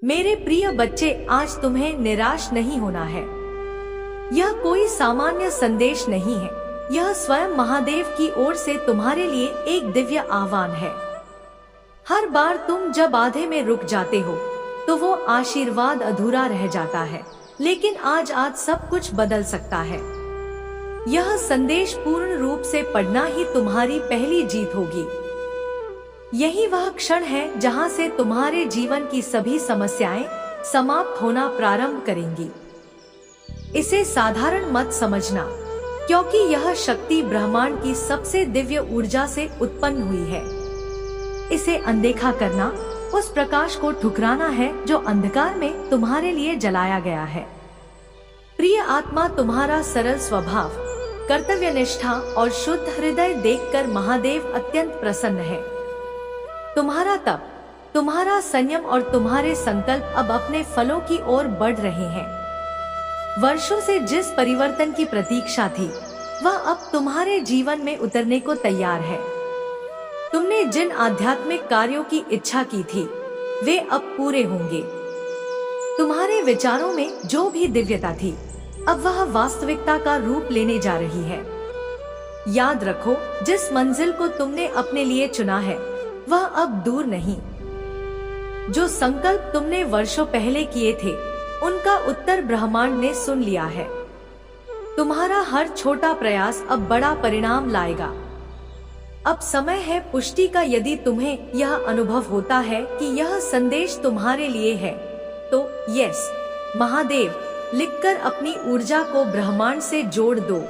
मेरे प्रिय बच्चे, आज तुम्हें निराश नहीं होना है। यह कोई सामान्य संदेश नहीं है, यह स्वयं महादेव की ओर से तुम्हारे लिए एक दिव्य आह्वान है। हर बार तुम जब आधे में रुक जाते हो तो वो आशीर्वाद अधूरा रह जाता है, लेकिन आज सब कुछ बदल सकता है। यह संदेश पूर्ण रूप से पढ़ना ही तुम्हारी पहली जीत होगी। यही वह क्षण है जहां से तुम्हारे जीवन की सभी समस्याएं समाप्त होना प्रारंभ करेंगी। इसे साधारण मत समझना, क्योंकि यह शक्ति ब्रह्मांड की सबसे दिव्य ऊर्जा से उत्पन्न हुई है। इसे अनदेखा करना उस प्रकाश को ठुकराना है जो अंधकार में तुम्हारे लिए जलाया गया है। प्रिय आत्मा, तुम्हारा सरल स्वभाव, कर्तव्यनिष्ठा और शुद्ध हृदय देखकर महादेव अत्यंत प्रसन्न है। तुम्हारा तप, तुम्हारा संयम और तुम्हारे संकल्प अब अपने फलों की ओर बढ़ रहे हैं। वर्षों से जिस परिवर्तन की प्रतीक्षा थी, वह अब तुम्हारे जीवन में उतरने को तैयार है। तुमने जिन आध्यात्मिक कार्यों की इच्छा की थी, वे अब पूरे होंगे। तुम्हारे विचारों में जो भी दिव्यता थी, अब वह वास्तविकता का रूप लेने जा रही है। याद रखो, जिस मंजिल को तुमने अपने लिए चुना है, वह अब दूर नहीं। जो संकल्प तुमने वर्षों पहले किए थे, उनका उत्तर ब्रह्मांड ने सुन लिया है। तुम्हारा हर छोटा प्रयास अब बड़ा परिणाम लाएगा। अब समय है पुष्टि का। यदि तुम्हें यह अनुभव होता है कि यह संदेश तुम्हारे लिए है, तो यस महादेव लिखकर अपनी ऊर्जा को ब्रह्मांड से जोड़ दो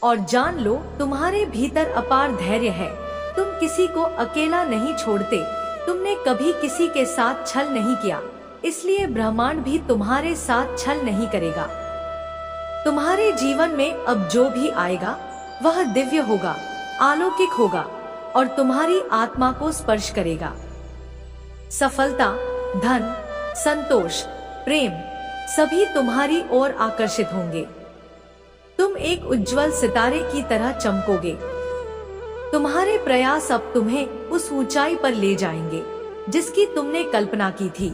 और जान लो, तुम्हारे भीतर अपार धैर्य है। तुम किसी को अकेला नहीं छोड़ते। तुमने कभी किसी के साथ छल नहीं किया, इसलिए ब्रह्मांड भी तुम्हारे साथ छल नहीं करेगा। तुम्हारे जीवन में अब जो भी आएगा वह दिव्य होगा, अलौकिक होगा और तुम्हारी आत्मा को स्पर्श करेगा। सफलता, धन, संतोष, प्रेम सभी तुम्हारी ओर आकर्षित होंगे। तुम एक उज्जवल सितारे की तरह चमकोगे। तुम्हारे प्रयास अब तुम्हें उस ऊंचाई पर ले जाएंगे जिसकी तुमने कल्पना की थी।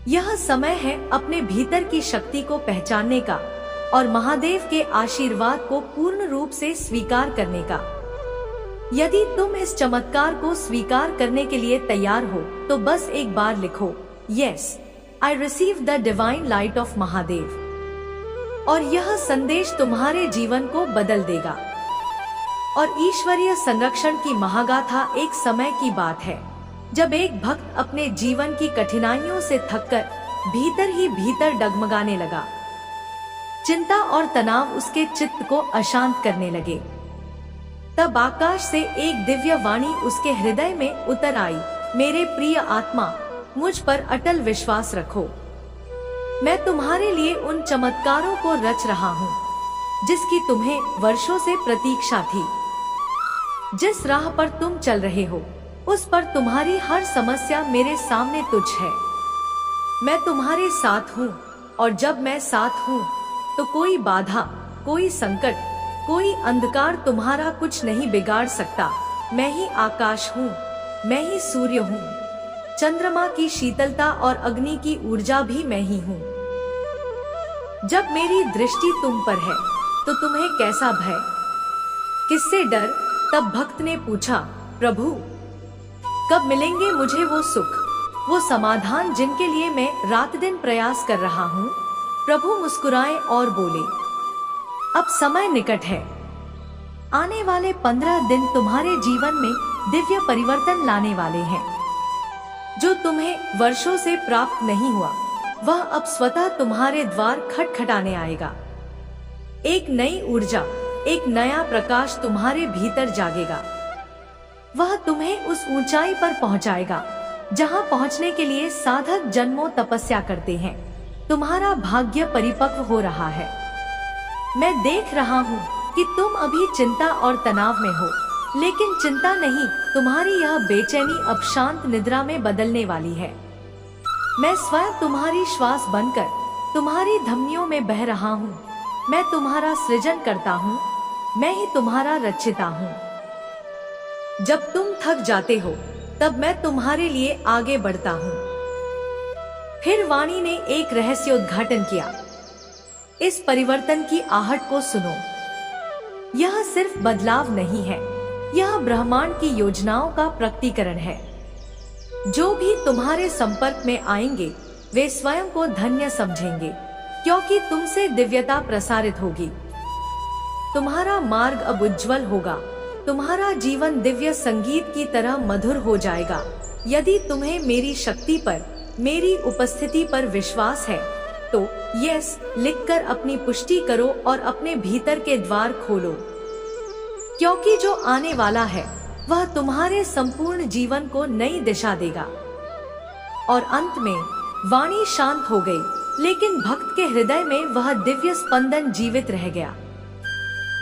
यह समय है अपने भीतर की शक्ति को पहचानने का और महादेव के आशीर्वाद को पूर्ण रूप से स्वीकार करने का। यदि तुम इस चमत्कार को स्वीकार करने के लिए तैयार हो, तो बस एक बार लिखो, yes I receive the divine light of Mahadev. और यह संदेश तुम्हारे जीवन को बदल देगा। और ईश्वरीय संरक्षण की महागाथा एक समय की बात है, जब एक भक्त अपने जीवन की कठिनाइयों से थककर भीतर ही भीतर डगमगाने लगा। चिंता और तनाव उसके चित्त को अशांत करने लगे। तब आकाश से एक दिव्य वाणी उसके हृदय में उतर आई, मेरे प्रिय आत्मा, मुझ पर अटल विश्वास रखो। मैं तुम्हारे लिए उन चमत्कारों को रच रहा हूँ जिसकी तुम्हें वर्षों से प्रतीक्षा थी। जिस राह पर तुम चल रहे हो, उस पर तुम्हारी हर समस्या मेरे सामने तुच्छ है। मैं तुम्हारे साथ हूँ और जब मैं साथ हूँ तो कोई बाधा, कोई संकट, कोई अंधकार तुम्हारा कुछ नहीं बिगाड़ सकता। मैं ही आकाश हूँ, मैं ही सूर्य हूँ, चंद्रमा की शीतलता और अग्नि की ऊर्जा भी मैं ही हूँ। जब मेरी दृष्टि तुम पर है तो तुम्हें कैसा भय, किससे डर? तब भक्त ने पूछा, प्रभु कब मिलेंगे मुझे वो सुख, वो समाधान जिनके लिए मैं रात दिन प्रयास कर रहा हूँ। प्रभु मुस्कुराए और बोले, अब समय निकट है। आने वाले 15 दिन तुम्हारे जीवन में दिव्य परिवर्तन लाने वाले हैं। जो तुम्हें वर्षों से प्राप्त नहीं हुआ, वह अब स्वतः तुम्हारे द्वार खटखटाने आएगा। एक नई ऊर्जा, एक नया प्रकाश तुम्हारे भीतर जागेगा। वह तुम्हें उस ऊंचाई पर पहुंचाएगा जहां पहुंचने के लिए साधक जन्मों तपस्या करते हैं। तुम्हारा भाग्य परिपक्व हो रहा है। मैं देख रहा हूं कि तुम अभी चिंता और तनाव में हो, लेकिन चिंता नहीं, तुम्हारी यह बेचैनी अब शांत निद्रा में बदलने वाली है। मैं स्वयं तुम्हारी श्वास बनकर तुम्हारी धमनियों में बह रहा हूँ। मैं तुम्हारा सृजन करता हूँ, मैं ही तुम्हारा रचिता हूँ। जब तुम थक जाते हो, तब मैं तुम्हारे लिए आगे बढ़ता हूँ। फिर वाणी ने एक रहस्योद्घाटन किया। इस परिवर्तन की आहट को सुनो। यह सिर्फ बदलाव नहीं है, यह ब्रह्मांड की योजनाओं का प्रकटीकरण है। जो भी तुम्हारे संपर्क में आएंगे वे स्वयं को धन्य समझेंगे, क्योंकि तुमसे दिव्यता प्रसारित होगी। तुम्हारा मार्ग अब उज्जवल होगा। तुम्हारा जीवन दिव्य संगीत की तरह मधुर हो जाएगा। यदि तुम्हें मेरी शक्ति पर, मेरी उपस्थिति पर विश्वास है तो यस लिखकर अपनी पुष्टि करो और अपने भीतर के द्वार खोलो, क्योंकि जो आने वाला है वह तुम्हारे संपूर्ण जीवन को नई दिशा देगा। और अंत में वाणी शांत हो गई, लेकिन भक्त के हृदय में वह दिव्य स्पंदन जीवित रह गया।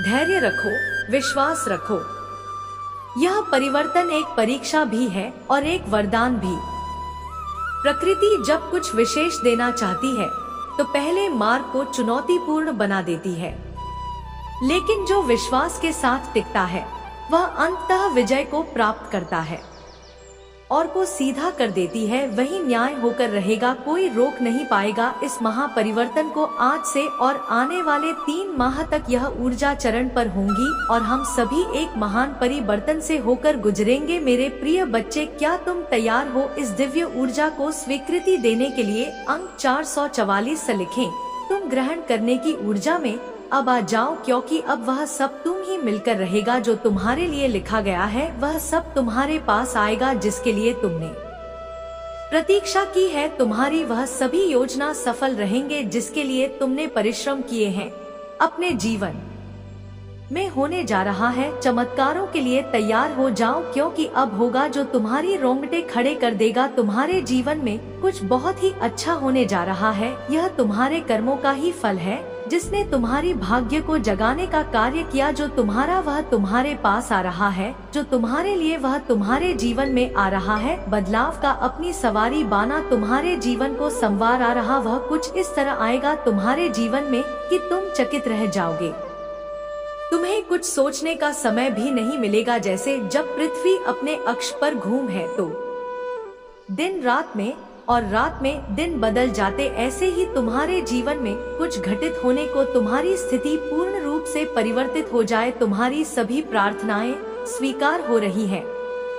धैर्य रखो, विश्वास रखो। यह परिवर्तन एक परीक्षा भी है और एक वरदान भी। प्रकृति जब कुछ विशेष देना चाहती है तो पहले मार्ग को चुनौतीपूर्ण बना देती है, लेकिन जो विश्वास के साथ टिकता है वह अंततः विजय को प्राप्त करता है और को सीधा कर देती है। वही न्याय होकर रहेगा, कोई रोक नहीं पाएगा इस महापरिवर्तन को। आज से और आने वाले 3 माह तक यह ऊर्जा चरण पर होंगी और हम सभी एक महान परिवर्तन से होकर गुजरेंगे। मेरे प्रिय बच्चे, क्या तुम तैयार हो इस दिव्य ऊर्जा को स्वीकृति देने के लिए? अंक 444 से लिखें। तुम ग्रहण करने की ऊर्जा में अब आ जाओ, क्योंकि अब वह सब तुम ही मिलकर रहेगा। जो तुम्हारे लिए लिखा गया है वह सब तुम्हारे पास आएगा, जिसके लिए तुमने प्रतीक्षा की है। तुम्हारी वह सभी योजना सफल रहेंगे जिसके लिए तुमने परिश्रम किए हैं। अपने जीवन में होने जा रहा है चमत्कारों के लिए तैयार हो जाओ, क्योंकि अब होगा जो तुम्हारी रोंगटे खड़े कर देगा। तुम्हारे जीवन में कुछ बहुत ही अच्छा होने जा रहा है। यह तुम्हारे कर्मों का ही फल है, जिसने तुम्हारी भाग्य को जगाने का कार्य किया। जो तुम्हारा वह तुम्हारे पास आ रहा है, जो तुम्हारे लिए वह तुम्हारे जीवन में आ रहा है। बदलाव का अपनी सवारी बाना तुम्हारे जीवन को संवार आ रहा। वह कुछ इस तरह आएगा तुम्हारे जीवन में कि तुम चकित रह जाओगे। तुम्हें कुछ सोचने का समय भी नहीं मिलेगा। जैसे जब पृथ्वी अपने अक्ष पर घूम है तो दिन रात में और रात में दिन बदल जाते, ऐसे ही तुम्हारे जीवन में कुछ घटित होने को तुम्हारी स्थिति पूर्ण रूप से परिवर्तित हो जाए। तुम्हारी सभी प्रार्थनाएं स्वीकार हो रही हैं।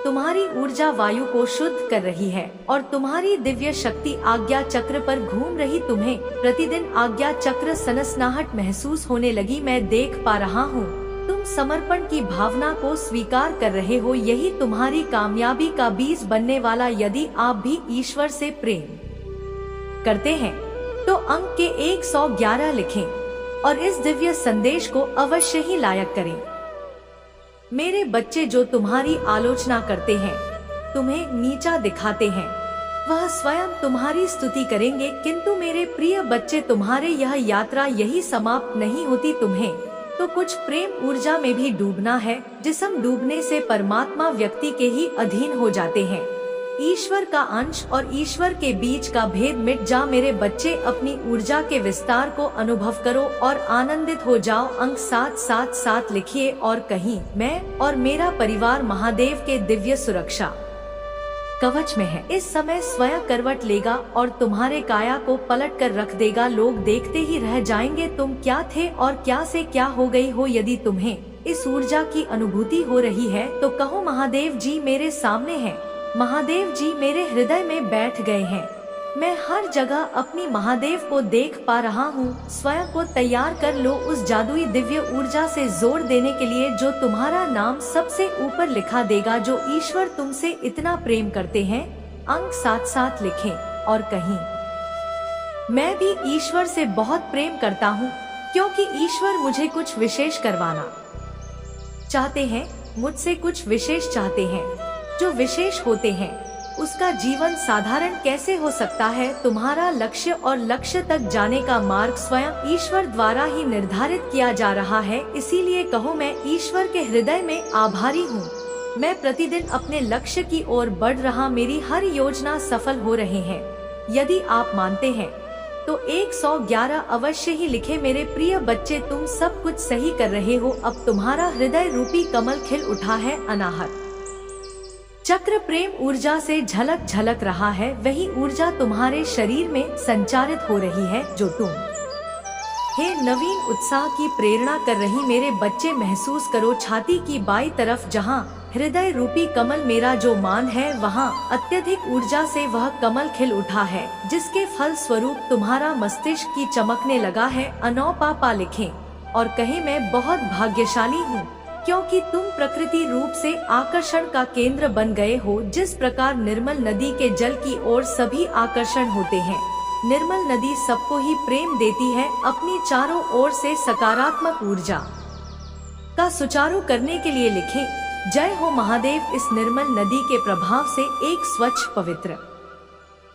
तुम्हारी ऊर्जा वायु को शुद्ध कर रही है और तुम्हारी दिव्य शक्ति आज्ञा चक्र पर घूम रही। तुम्हें प्रतिदिन आज्ञा चक्र सनसनाहट महसूस होने लगी। मैं देख पा रहा हूँ तुम समर्पण की भावना को स्वीकार कर रहे हो। यही तुम्हारी कामयाबी का बीज बनने वाला। यदि आप भी ईश्वर से प्रेम करते हैं तो अंक के 111 लिखें और इस दिव्य संदेश को अवश्य ही लायक करें। मेरे बच्चे, जो तुम्हारी आलोचना करते हैं, तुम्हें नीचा दिखाते हैं, वह स्वयं तुम्हारी स्तुति करेंगे। किंतु मेरे प्रिय बच्चे, तुम्हारे यह यात्रा यही समाप्त नहीं होती। तुम्हें तो कुछ प्रेम ऊर्जा में भी डूबना है। जिसम डूबने से परमात्मा व्यक्ति के ही अधीन हो जाते हैं। ईश्वर का अंश और ईश्वर के बीच का भेद मिट जा। मेरे बच्चे, अपनी ऊर्जा के विस्तार को अनुभव करो और आनंदित हो जाओ। अंक 777 लिखिए और कहीं मैं और मेरा परिवार महादेव के दिव्य सुरक्षा कवच में है। इस समय स्वयं करवट लेगा और तुम्हारे काया को पलट कर रख देगा। लोग देखते ही रह जाएंगे तुम क्या थे और क्या से क्या हो गई हो। यदि तुम्हें इस ऊर्जा की अनुभूति हो रही है तो कहो, महादेव जी मेरे सामने हैं, महादेव जी मेरे हृदय में बैठ गए हैं। मैं हर जगह अपनी महादेव को देख पा रहा हूँ। स्वयं को तैयार कर लो उस जादुई दिव्य ऊर्जा से जोड़ देने के लिए जो तुम्हारा नाम सबसे ऊपर लिखा देगा। जो ईश्वर तुमसे इतना प्रेम करते हैं। अंक 77 लिखें और कहीं मैं भी ईश्वर से बहुत प्रेम करता हूँ, क्योंकि ईश्वर मुझे कुछ विशेष करवाना चाहते हैं, मुझसे कुछ विशेष चाहते हैं। जो विशेष होते हैं उसका जीवन साधारण कैसे हो सकता है। तुम्हारा लक्ष्य और लक्ष्य तक जाने का मार्ग स्वयं ईश्वर द्वारा ही निर्धारित किया जा रहा है। इसीलिए कहो, मैं ईश्वर के हृदय में आभारी हूँ। मैं प्रतिदिन अपने लक्ष्य की ओर बढ़ रहा, मेरी हर योजना सफल हो रहे हैं। यदि आप मानते हैं तो 111 अवश्य ही लिखे। मेरे प्रिय बच्चे, तुम सब कुछ सही कर रहे हो। अब तुम्हारा हृदय रूपी कमल खिल उठा है। अनाहत चक्र प्रेम ऊर्जा से झलक झलक रहा है, वही ऊर्जा तुम्हारे शरीर में संचारित हो रही है जो तुम हे नवीन उत्साह की प्रेरणा कर रही मेरे बच्चे। महसूस करो छाती की बाईं तरफ जहां हृदय रूपी कमल मेरा जो मान है, वहां अत्यधिक ऊर्जा से वह कमल खिल उठा है, जिसके फल स्वरूप तुम्हारा मस्तिष्क की चमकने लगा है। अनौ पापा लिखें और कहें मैं बहुत भाग्यशाली हूँ, क्योंकि तुम प्रकृति रूप से आकर्षण का केंद्र बन गए हो। जिस प्रकार निर्मल नदी के जल की ओर सभी आकर्षण होते हैं, निर्मल नदी सबको ही प्रेम देती है। अपनी चारों ओर से सकारात्मक ऊर्जा का सुचारू करने के लिए लिखें जय हो महादेव। इस निर्मल नदी के प्रभाव से एक स्वच्छ पवित्र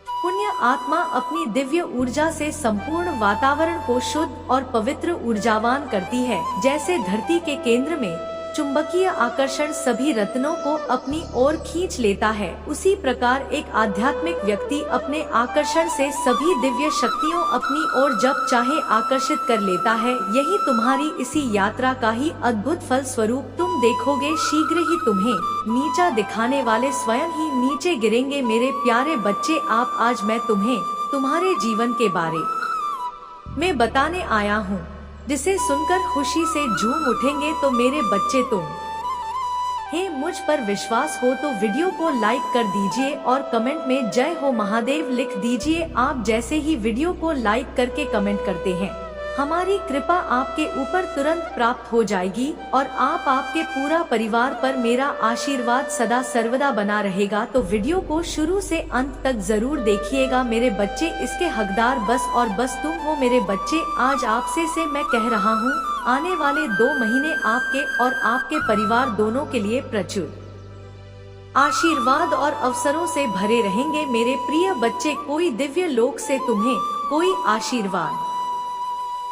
पुण्य आत्मा अपनी दिव्य ऊर्जा से संपूर्ण वातावरण को शुद्ध और पवित्र ऊर्जावान करती है। जैसे धरती के केंद्र में चुंबकीय आकर्षण सभी रत्नों को अपनी ओर खींच लेता है, उसी प्रकार एक आध्यात्मिक व्यक्ति अपने आकर्षण से सभी दिव्य शक्तियों अपनी ओर जब चाहे आकर्षित कर लेता है। यही तुम्हारी इसी यात्रा का ही अद्भुत फल स्वरूप तुम देखोगे। शीघ्र ही तुम्हें नीचा दिखाने वाले स्वयं ही नीचे गिरेंगे। मेरे प्यारे बच्चे, आप आज मैं तुम्हें तुम्हारे जीवन के बारे में बताने आया हूँ, जिसे सुनकर खुशी से झूम उठेंगे। तो मेरे बच्चे, तुम हे मुझ पर विश्वास हो तो वीडियो को लाइक कर दीजिए और कमेंट में जय हो महादेव लिख दीजिए। आप जैसे ही वीडियो को लाइक करके कमेंट करते हैं, हमारी कृपा आपके ऊपर तुरंत प्राप्त हो जाएगी और आपके पूरा परिवार पर मेरा आशीर्वाद सदा सर्वदा बना रहेगा। तो वीडियो को शुरू से अंत तक जरूर देखिएगा मेरे बच्चे। इसके हकदार बस और बस तुम हो मेरे बच्चे। आज आपसे से मैं कह रहा हूँ, आने वाले 2 महीने आपके और आपके परिवार दोनों के लिए प्रचुर आशीर्वाद और अवसरों से भरे रहेंगे मेरे प्रिय बच्चे। कोई दिव्य लोक से तुम्हें कोई आशीर्वाद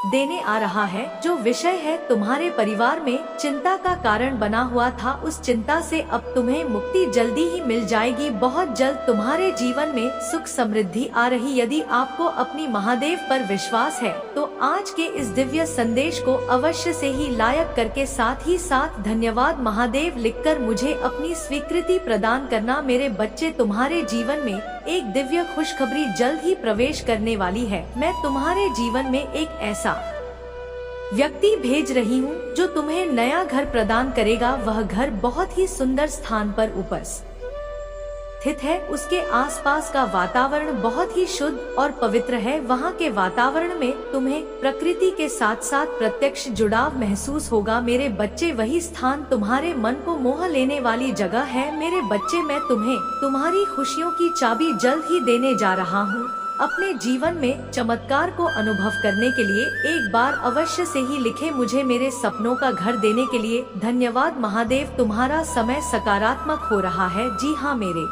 देने आ रहा है। जो विषय है तुम्हारे परिवार में चिंता का कारण बना हुआ था, उस चिंता से अब तुम्हें मुक्ति जल्दी ही मिल जाएगी। बहुत जल्द तुम्हारे जीवन में सुख समृद्धि आ रही। यदि आपको अपनी महादेव पर विश्वास है तो आज के इस दिव्य संदेश को अवश्य से ही लाइक करके साथ ही साथ धन्यवाद महादेव लिखकर मुझे अपनी स्वीकृति प्रदान करना। मेरे बच्चे, तुम्हारे जीवन में एक दिव्य खुशखबरी जल्द ही प्रवेश करने वाली है। मैं तुम्हारे जीवन में एक ऐसा व्यक्ति भेज रही हूँ जो तुम्हें नया घर प्रदान करेगा। वह घर बहुत ही सुंदर स्थान पर उपस्थित है। उसके आसपास का वातावरण बहुत ही शुद्ध और पवित्र है। वहाँ के वातावरण में तुम्हें प्रकृति के साथ साथ प्रत्यक्ष जुड़ाव महसूस होगा। मेरे बच्चे, वही स्थान तुम्हारे मन को मोह लेने वाली जगह है। मेरे बच्चे, मैं तुम्हें तुम्हारी खुशियों की चाबी जल्द ही देने जा रहा हूँ। अपने जीवन में चमत्कार को अनुभव करने के लिए एक बार अवश्य से ही लिखे मुझे मेरे सपनों का घर देने के लिए धन्यवाद महादेव। तुम्हारा समय सकारात्मक हो रहा है। जी हाँ मेरे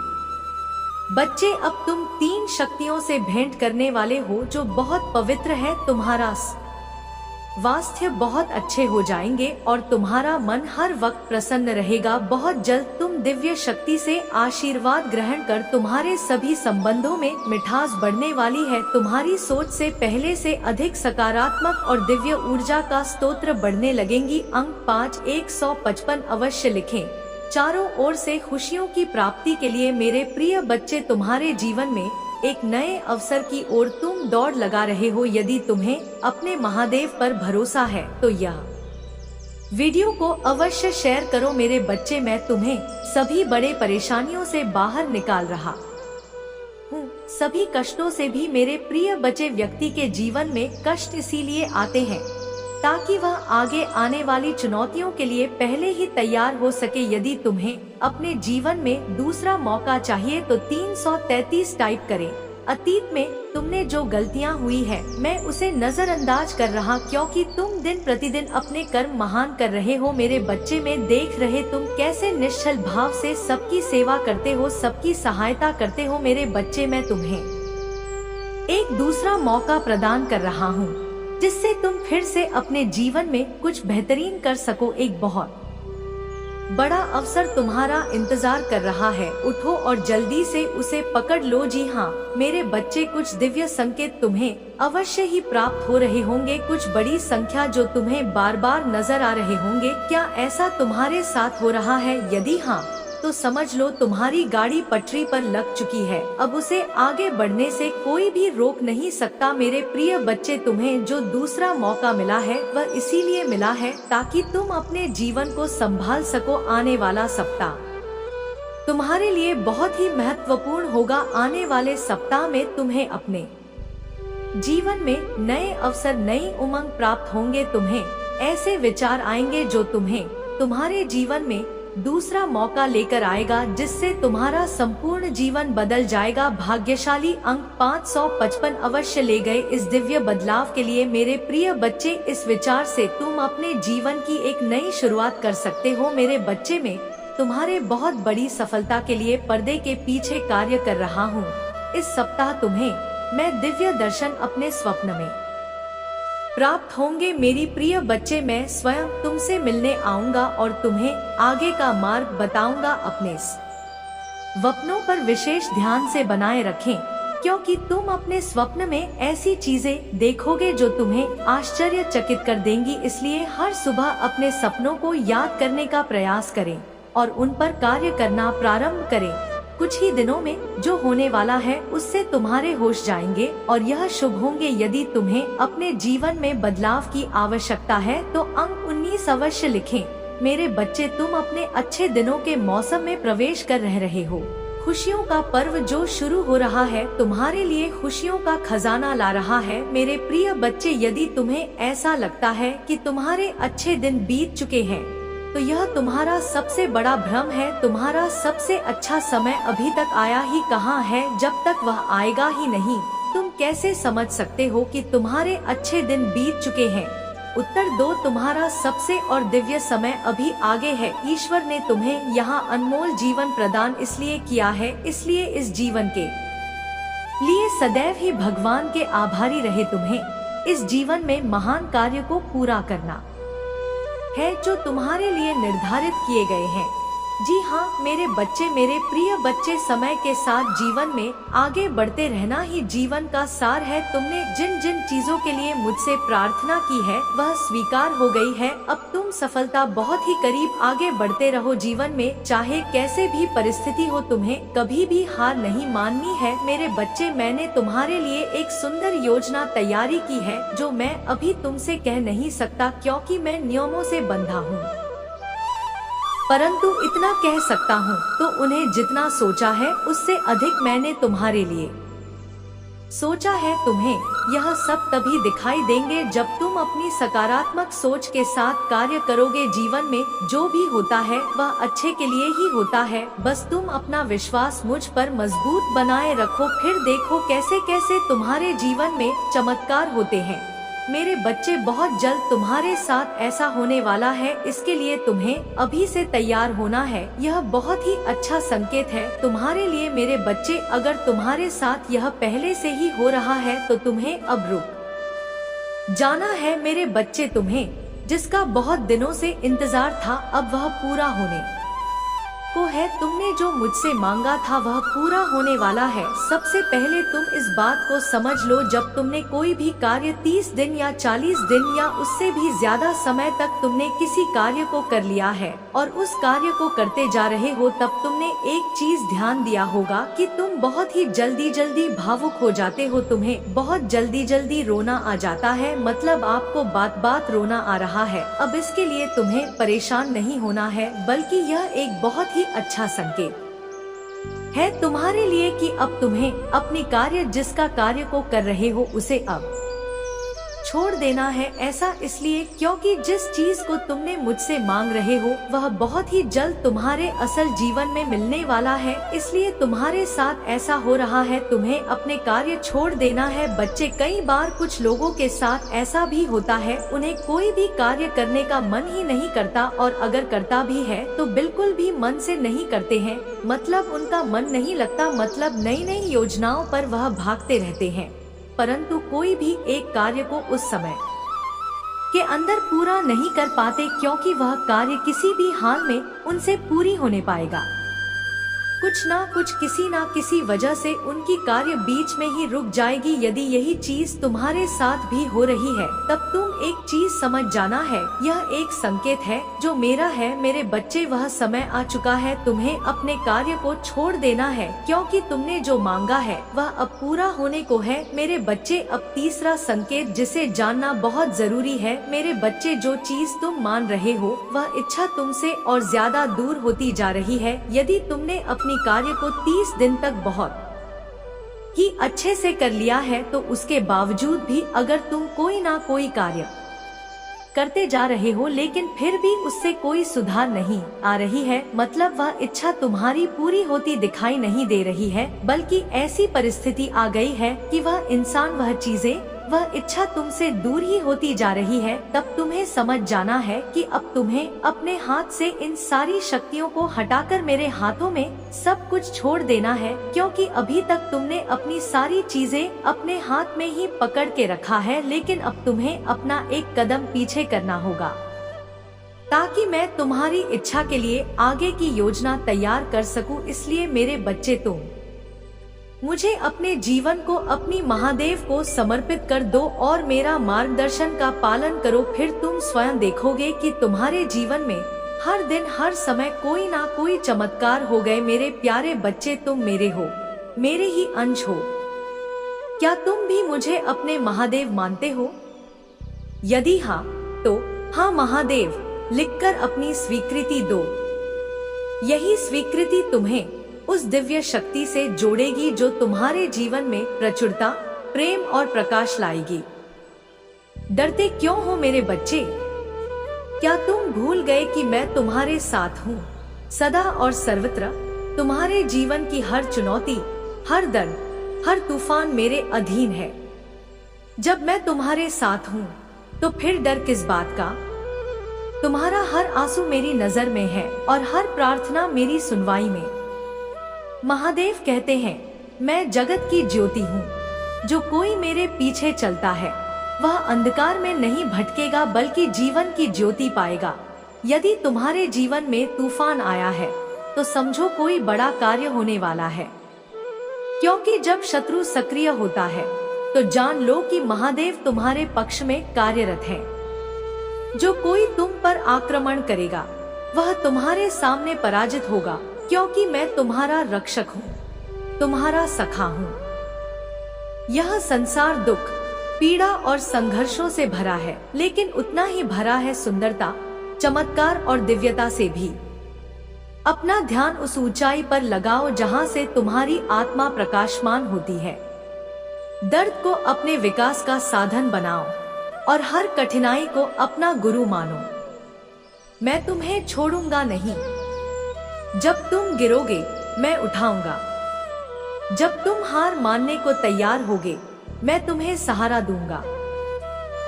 बच्चे, अब तुम 3 शक्तियों से भेंट करने वाले हो जो बहुत पवित्र है। तुम्हारा स्वास्थ्य बहुत अच्छे हो जाएंगे और तुम्हारा मन हर वक्त प्रसन्न रहेगा। बहुत जल्द तुम दिव्य शक्ति से आशीर्वाद ग्रहण कर तुम्हारे सभी संबंधों में मिठास बढ़ने वाली है। तुम्हारी सोच से पहले से अधिक सकारात्मक और दिव्य ऊर्जा का स्तोत्र बढ़ने लगेंगी। अंक 5 155 अवश्य लिखें। चारों ओर से खुशियों की प्राप्ति के लिए मेरे प्रिय बच्चे, तुम्हारे जीवन में एक नए अवसर की ओर तुम दौड़ लगा रहे हो। यदि तुम्हें अपने महादेव पर भरोसा है तो यह वीडियो को अवश्य शेयर करो मेरे बच्चे। मैं तुम्हें सभी बड़े परेशानियों से बाहर निकाल रहा हूँ। सभी कष्टों से भी मेरे प्रिय बच्चे, व्यक्ति के जीवन में कष्ट इसीलिए आते हैं ताकि वह आगे आने वाली चुनौतियों के लिए पहले ही तैयार हो सके। यदि तुम्हें अपने जीवन में दूसरा मौका चाहिए तो 333 टाइप करें। अतीत में तुमने जो गलतियां हुई है, मैं उसे नजरअंदाज कर रहा, क्योंकि तुम दिन प्रतिदिन अपने कर्म महान कर रहे हो। मेरे बच्चे, में देख रहे तुम कैसे निश्चल भाव से सबकी सेवा करते हो, सबकी सहायता करते हो। मेरे बच्चे, मैं तुम्हें एक दूसरा मौका प्रदान कर रहा हूँ जिससे तुम फिर से अपने जीवन में कुछ बेहतरीन कर सको। एक बहुत बड़ा अवसर तुम्हारा इंतजार कर रहा है। उठो और जल्दी से उसे पकड़ लो। जी हाँ मेरे बच्चे, कुछ दिव्य संकेत तुम्हें अवश्य ही प्राप्त हो रहे होंगे। कुछ बड़ी संख्या जो तुम्हें बार बार नजर आ रहे होंगे। क्या ऐसा तुम्हारे साथ हो रहा है? यदि हाँ तो समझ लो तुम्हारी गाड़ी पटरी पर लग चुकी है। अब उसे आगे बढ़ने से कोई भी रोक नहीं सकता। मेरे प्रिय बच्चे, तुम्हें जो दूसरा मौका मिला है वह इसीलिए मिला है ताकि तुम अपने जीवन को संभाल सको। आने वाला सप्ताह तुम्हारे लिए बहुत ही महत्वपूर्ण होगा। आने वाले सप्ताह में तुम्हें अपने जीवन में नए अवसर, नई उमंग प्राप्त होंगे। तुम्हें ऐसे विचार आएंगे जो तुम्हें तुम्हारे जीवन में दूसरा मौका लेकर आएगा, जिससे तुम्हारा संपूर्ण जीवन बदल जाएगा। भाग्यशाली अंक 555 अवश्य ले गए। इस दिव्य बदलाव के लिए मेरे प्रिय बच्चे, इस विचार से तुम अपने जीवन की एक नई शुरुआत कर सकते हो। मेरे बच्चे, में तुम्हारे बहुत बड़ी सफलता के लिए पर्दे के पीछे कार्य कर रहा हूँ। इस सप्ताह तुम्हें मैं दिव्य दर्शन अपने स्वप्न में प्राप्त होंगे। मेरी प्रिय बच्चे, मैं स्वयं तुमसे मिलने आऊंगा और तुम्हें आगे का मार्ग बताऊंगा। अपने स्वप्नों पर विशेष ध्यान से बनाए रखें, क्योंकि तुम अपने स्वप्न में ऐसी चीजें देखोगे जो तुम्हें आश्चर्यचकित कर देंगी। इसलिए हर सुबह अपने सपनों को याद करने का प्रयास करें और उन पर कार्य करना प्रारंभ करें। कुछ ही दिनों में जो होने वाला है उससे तुम्हारे होश जाएंगे और यह शुभ होंगे। यदि तुम्हें अपने जीवन में बदलाव की आवश्यकता है तो अंक 19 अवश्य लिखें। मेरे बच्चे, तुम अपने अच्छे दिनों के मौसम में प्रवेश कर रहे हो। खुशियों का पर्व जो शुरू हो रहा है तुम्हारे लिए खुशियों का खजाना ला रहा है। मेरे प्रिय बच्चे, यदि तुम्हें ऐसा लगता है कि तुम्हारे अच्छे दिन बीत चुके हैं तो यह तुम्हारा सबसे बड़ा भ्रम है। तुम्हारा सबसे अच्छा समय अभी तक आया ही कहाँ है। जब तक वह आएगा ही नहीं, तुम कैसे समझ सकते हो कि तुम्हारे अच्छे दिन बीत चुके हैं? उत्तर दो, तुम्हारा सबसे और दिव्य समय अभी आगे है। ईश्वर ने तुम्हें यहाँ अनमोल जीवन प्रदान इसलिए किया है, इसलिए इस जीवन के लिए सदैव ही भगवान के आभारी रहे। तुम्हें इस जीवन में महान कार्य को पूरा करना है जो तुम्हारे लिए निर्धारित किए गए हैं। जी हाँ मेरे बच्चे, मेरे प्रिय बच्चे, समय के साथ जीवन में आगे बढ़ते रहना ही जीवन का सार है। तुमने जिन जिन चीजों के लिए मुझसे प्रार्थना की है वह स्वीकार हो गई है। अब तुम सफलता बहुत ही करीब आगे बढ़ते रहो जीवन में, चाहे कैसे भी परिस्थिति हो। तुम्हें कभी भी हार नहीं माननी है। मेरे बच्चे, मैंने तुम्हारे लिए एक सुंदर योजना तैयारी की है जो मैं अभी तुमसे कह नहीं सकता, क्योंकि मैं नियमों से बंधा हूँ, परंतु इतना कह सकता हूँ। तो उन्हें जितना सोचा है उससे अधिक मैंने तुम्हारे लिए सोचा है। तुम्हें यह सब तभी दिखाई देंगे जब तुम अपनी सकारात्मक सोच के साथ कार्य करोगे। जीवन में जो भी होता है वह अच्छे के लिए ही होता है। बस तुम अपना विश्वास मुझ पर मजबूत बनाए रखो, फिर देखो कैसे कैसे तुम्हारे जीवन में चमत्कार होते हैं। मेरे बच्चे, बहुत जल्द तुम्हारे साथ ऐसा होने वाला है, इसके लिए तुम्हें अभी से तैयार होना है। यह बहुत ही अच्छा संकेत है तुम्हारे लिए मेरे बच्चे। अगर तुम्हारे साथ यह पहले से ही हो रहा है तो तुम्हें अब रुक जाना है। मेरे बच्चे, तुम्हें जिसका बहुत दिनों से इंतजार था अब वह पूरा होने को है। तुमने जो मुझसे मांगा था वह पूरा होने वाला है। सबसे पहले तुम इस बात को समझ लो, जब तुमने कोई भी कार्य 30 दिन या 40 दिन या उससे भी ज्यादा समय तक तुमने किसी कार्य को कर लिया है और उस कार्य को करते जा रहे हो, तब तुमने एक चीज ध्यान दिया होगा कि तुम बहुत ही जल्दी भावुक हो जाते हो। तुम्हें बहुत जल्दी रोना आ जाता है, मतलब आपको बात बात रोना आ रहा है। अब इसके लिए तुम्हें परेशान नहीं होना है, बल्कि यह एक बहुत ही अच्छा संकेत है तुम्हारे लिए कि अब तुम्हें अपनी कार्य, जिसका कार्य को कर रहे हो, उसे अब छोड़ देना है। ऐसा इसलिए क्योंकि जिस चीज को तुमने मुझसे मांग रहे हो वह बहुत ही जल्द तुम्हारे असल जीवन में मिलने वाला है, इसलिए तुम्हारे साथ ऐसा हो रहा है। तुम्हें अपने कार्य छोड़ देना है। बच्चे, कई बार कुछ लोगों के साथ ऐसा भी होता है, उन्हें कोई भी कार्य करने का मन ही नहीं करता, और अगर करता भी है तो बिल्कुल भी मन से नहीं करते हैं, मतलब उनका मन नहीं लगता, मतलब नई नई योजनाओं पर वह भागते रहते हैं, परंतु कोई भी एक कार्य को उस समय के अंदर पूरा नहीं कर पाते, क्योंकि वह कार्य किसी भी हाल में उनसे पूरी होने पाएगा। कुछ ना कुछ किसी ना किसी वजह से उनकी कार्य बीच में ही रुक जाएगी। यदि यही चीज तुम्हारे साथ भी हो रही है तब तुम एक चीज समझ जाना है, यह एक संकेत है जो मेरा है। मेरे बच्चे, वह समय आ चुका है तुम्हें अपने कार्य को छोड़ देना है, क्योंकि तुमने जो मांगा है वह अब पूरा होने को है। मेरे बच्चे, अब तीसरा संकेत जिसे जानना बहुत जरूरी है। मेरे बच्चे, जो चीज तुम मान रहे हो वह इच्छा तुमसे और ज्यादा दूर होती जा रही है। यदि तुमने अपनी कार्य को 30 दिन तक बहुत ही अच्छे से कर लिया है तो उसके बावजूद भी अगर तुम कोई ना कोई कार्य करते जा रहे हो लेकिन फिर भी उससे कोई सुधार नहीं आ रही है, मतलब वह इच्छा तुम्हारी पूरी होती दिखाई नहीं दे रही है, बल्कि ऐसी परिस्थिति आ गई है कि वह इंसान, वह चीजें, वह इच्छा तुमसे दूर ही होती जा रही है, तब तुम्हें समझ जाना है कि अब तुम्हें अपने हाथ से इन सारी शक्तियों को हटाकर मेरे हाथों में सब कुछ छोड़ देना है। क्योंकि अभी तक तुमने अपनी सारी चीजें अपने हाथ में ही पकड़ के रखा है, लेकिन अब तुम्हें अपना एक कदम पीछे करना होगा ताकि मैं तुम्हारी इच्छा के लिए आगे की योजना तैयार कर सकूं। इसलिए मेरे बच्चे, तुम मुझे अपने जीवन को अपनी महादेव को समर्पित कर दो और मेरा मार्गदर्शन का पालन करो। फिर तुम स्वयं देखोगे कि तुम्हारे जीवन में हर दिन हर समय कोई ना कोई चमत्कार हो गए। मेरे प्यारे बच्चे, तुम मेरे हो, मेरे ही अंश हो। क्या तुम भी मुझे अपने महादेव मानते हो? यदि हाँ तो हाँ महादेव लिखकर अपनी स्वीकृति दो। यही स्वीकृति तुम्हें उस दिव्य शक्ति से जोड़ेगी जो तुम्हारे जीवन में प्रचुरता, प्रेम और प्रकाश लाएगी। डरते क्यों हो मेरे बच्चे? क्या तुम भूल गए कि मैं तुम्हारे साथ हूँ सदा और सर्वत्र? तुम्हारे जीवन की हर चुनौती, हर दर्द, हर तूफान मेरे अधीन है। जब मैं तुम्हारे साथ हूँ तो फिर डर किस बात का? तुम्हारा हर आंसू मेरी नजर में है और हर प्रार्थना मेरी सुनवाई में। महादेव कहते हैं, मैं जगत की ज्योति हूँ। जो कोई मेरे पीछे चलता है वह अंधकार में नहीं भटकेगा बल्कि जीवन की ज्योति पाएगा। यदि तुम्हारे जीवन में तूफान आया है तो समझो कोई बड़ा कार्य होने वाला है, क्योंकि जब शत्रु सक्रिय होता है तो जान लो कि महादेव तुम्हारे पक्ष में कार्यरत है। जो कोई तुम पर आक्रमण करेगा वह तुम्हारे सामने पराजित होगा, क्योंकि मैं तुम्हारा रक्षक हूँ, तुम्हारा सखा हूँ। यह संसार दुख, पीड़ा और संघर्षों से भरा है, लेकिन उतना ही भरा है सुंदरता, चमत्कार और दिव्यता से भी। अपना ध्यान उस ऊंचाई पर लगाओ जहाँ से तुम्हारी आत्मा प्रकाशमान होती है। दर्द को अपने विकास का साधन बनाओ और हर कठिनाई को अपना गुरु मानो। मैं तुम्हें छोड़ूंगा नहीं। जब तुम गिरोगे मैं उठाऊंगा। जब तुम हार मानने को तैयार होगे मैं तुम्हें सहारा दूंगा।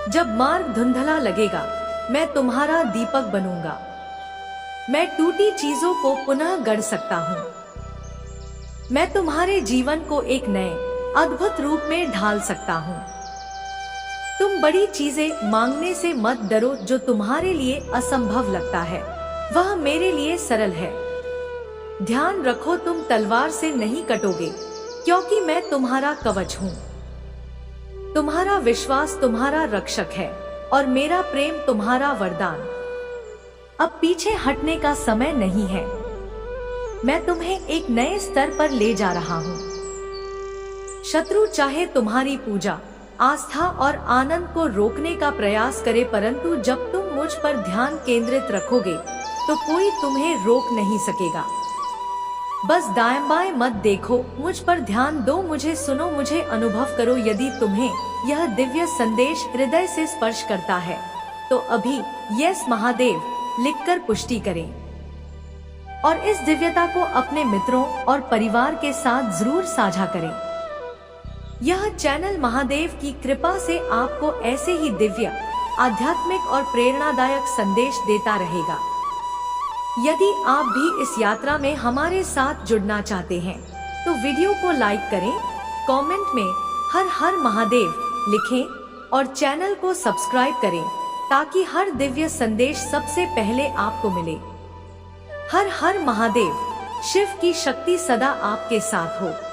जब मार्ग धुंधला लगेगा मैं तुम्हारा दीपक बनूंगा। मैं टूटी चीजों को पुनः गढ़ सकता हूँ। मैं तुम्हारे जीवन को एक नए अद्भुत रूप में ढाल सकता हूँ। तुम बड़ी चीजें मांगने से मत डरो। जो तुम्हारे लिए असंभव लगता है वह मेरे लिए सरल है। ध्यान रखो, तुम तलवार से नहीं कटोगे, क्योंकि मैं तुम्हारा कवच हूँ। तुम्हारा विश्वास तुम्हारा रक्षक है और मेरा प्रेम तुम्हारा वरदान। अब पीछे हटने का समय नहीं है। मैं तुम्हें एक नए स्तर पर ले जा रहा हूँ। शत्रु चाहे तुम्हारी पूजा, आस्था और आनंद को रोकने का प्रयास करे, परंतु जब तुम मुझ पर ध्यान केंद्रित रखोगे तो कोई तुम्हें रोक नहीं सकेगा। बस दाएं बाएं मत देखो, मुझ पर ध्यान दो, मुझे सुनो, मुझे अनुभव करो। यदि तुम्हें यह दिव्य संदेश हृदय से स्पर्श करता है तो अभी यस महादेव लिखकर पुष्टि करें और इस दिव्यता को अपने मित्रों और परिवार के साथ जरूर साझा करें। यह चैनल महादेव की कृपा से आपको ऐसे ही दिव्य, आध्यात्मिक और प्रेरणादायक संदेश देता रहेगा। यदि आप भी इस यात्रा में हमारे साथ जुड़ना चाहते हैं तो वीडियो को लाइक करें, कमेंट में हर हर महादेव लिखें और चैनल को सब्सक्राइब करें ताकि हर दिव्य संदेश सबसे पहले आपको मिले। हर हर महादेव। शिव की शक्ति सदा आपके साथ हो।